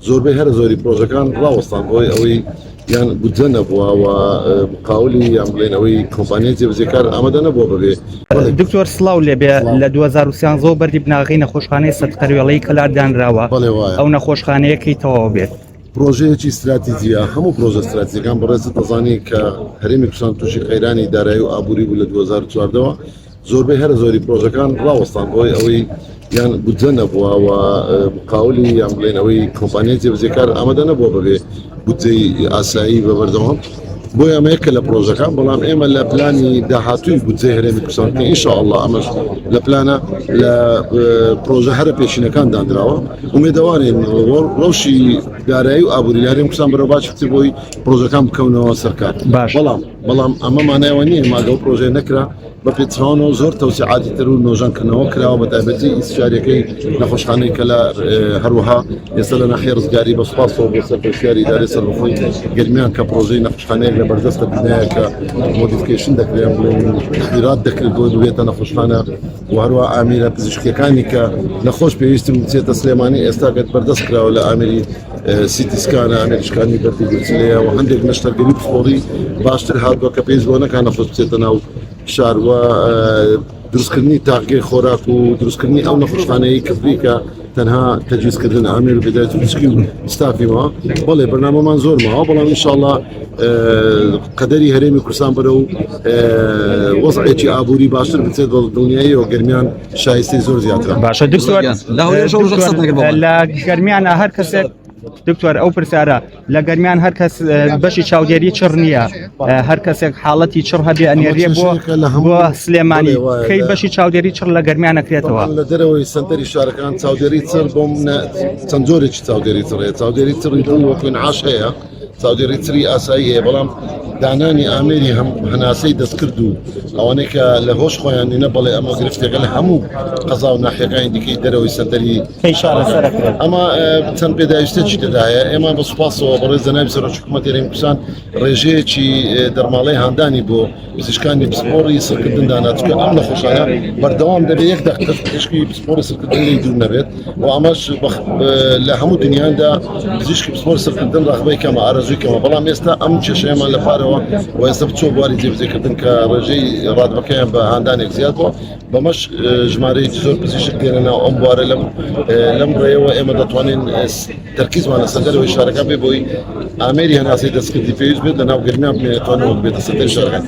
زۆربەی هەر زۆری پرۆژەکان ڕاوەستان بۆی ئەوەی یان بودجە نەبووە و مقاولی یان بڵێن ئەوەی کۆمپانیای جێبەجێکار ئامادە نەبووە ببێ. دکتۆر سڵاو لێبێ لە 2013 بەردی بناغی نەخۆشخانەی سەدقەروێڵەی کەلاردانراوە ئەو نەخۆشخانەیەکی تەواو بێت. پرۆژەیەکی استراتیجیە هەموو پرۆژە استراتیجیەکان بەڕێزت دەزانی کە هەرێمی کوردستان تووشی قەیرانی دارایی و ئابووری بوو لە 2014ەوە زۆربەی هەر زۆری پرۆژەکان ڕاوەستان بۆی ئەوەی یان بودجە نەبووە و مقاولی یان بڵێن ئەوەی کۆمپانیای جێبەجێکار ئامادە نەبووە ببێ بودجەی ئاسایی بەبەردەوام بۆ ئەمەیەکە لە پرۆژەکان بەڵام ئێمە لە پلانی داهاتووی بودجەی هەرێمی کوردستان کە ئینشاءالله ئەمەش لە پلانە لە پرۆژە هەرە پێشینەکان دانراوە ومێدەوانین ڕەوشی دارایی و ئابووری لە هەرێمی کوردستان بەرەو باش بۆی پرۆژەکان بکەونەوە سەرکار. بەڵام ئەمە مانایەوە نییە ماگەڵ پرۆژەی نەکرا بە پێچڕانەوە زۆر تەوسیعاتی تر و نۆژانکردنەوە کراوە بە تایبەتی ئیسشارەکەی نەخۆشخانەی کەلا هەروەها ئێستا لە ناحیە ڕزگاری بە سوپاسەوە بۆ سەرپێشیاری ئیدارەی سەربەخۆی گەرمیان کە پرۆژەی نەخۆشخانەیەک لە بەردەستە بینایە کە مۆدیفیکیشن دەکرێن بڵێن تغییرات دەکرێت بۆ بێتە نەخۆشخانە و هەروە ئامێرە پزیشکیەکانی کە نەخۆش پێویستم بچێتە سلێمانی ئێستا گەت بەردەست کراوە لە ئامێری سیتیسکانە ئامێریشکانی بەردی گرچلەیە و هەندێک نەشتەرگەری پسپۆڕی باشتر هاتووە کە پێویست بۆ نەکان نەخۆش بچێتە ناو شاروە دروستکردنی تاقیی خۆراک و دروستکردنی ئەو نەخۆشخانەیە کردی کە تەنها تەجویزکردن ئامێر و بێدایەتی پزیشکی و ستافیەوە بەڵێ بەرنامەمان زۆر ماوە بەڵام ئینشاءالله قەدەری هەرێمی کوردستان بەرەو وەزعێکی ئابووری باشتر بچێت بە دڵنیاییەوە گەرمیان شایستەی زۆر زیاترە. باشە دکتۆر لە گەرمیانە هەر کەسێک دکتۆر ئەو پرسیارە لە گەرمیان هەر کەس بەشی چاودێری چڕ نییە هەر کەسێک حاڵەتی چڕ هەبێ ئەنێریە بۆ سلێمانی کەی بەشی چاودێری چڕ لە گەرمیان نەکرێتەوە. لە دەرەوەی سنتەری شارەکان چاودێری چڕ بۆم چەند جۆرێکی چاودێری چڕەیە چاودێری چڕی دڵ وەکوین عاش هەیە چاودێری چڕی ئاسایی هەیە بەڵام دانانی ئامێری هەناسەی دەستکرد و ئەوانەی کە لە هۆش خۆیان نینە بەڵێ ئەمە گرفتێکە لە هەموو قەزا و ناحیەکانی دیکەی دەرەوەی سەنتەری ئەمە چەند پێداویستێکی تێدایە ئێمە بە سوپاسەوە بەڕێز جەنابی سەرۆکی حکوومەتی هەرێمی کوردستان ڕێژەیەکی دەرماڵەی هاندانی بۆ پزیشکانی پسپۆڕی سەرکردن داناچکە ئەم نەخۆشانە بەردەوام دەبێت یەک دەقیقە پزیشکی پسپۆڕی سەرکردن لێی دوور نەبێت و ئەمەش لە هەموو دنیادا پزیشکی پسپۆڕی سەرکردن ڕاغبەی کەمە ئارەزووی کەمە بەڵام ئێستا ئەم کێشەیەمان لە پارەوە و ئێستا بچۆ بواری جێبەجێکردن کە ڕێژەی ڕادبەکەیان بە هاندانێک زیاد بووە بەمەش ژمارەیەکی زۆر پزیشک دێنە ناو ئەم بوارە لەم ڕێەوە ئێمە دەتوانین تەرکیزمان لەسەر دەرەوەی شارەکە بێ بۆی ئامێری هەناسەی دەستکردی پێویست بێت لە ناو گەرمیان بێتوانەوە بێتە سەر شارەکان.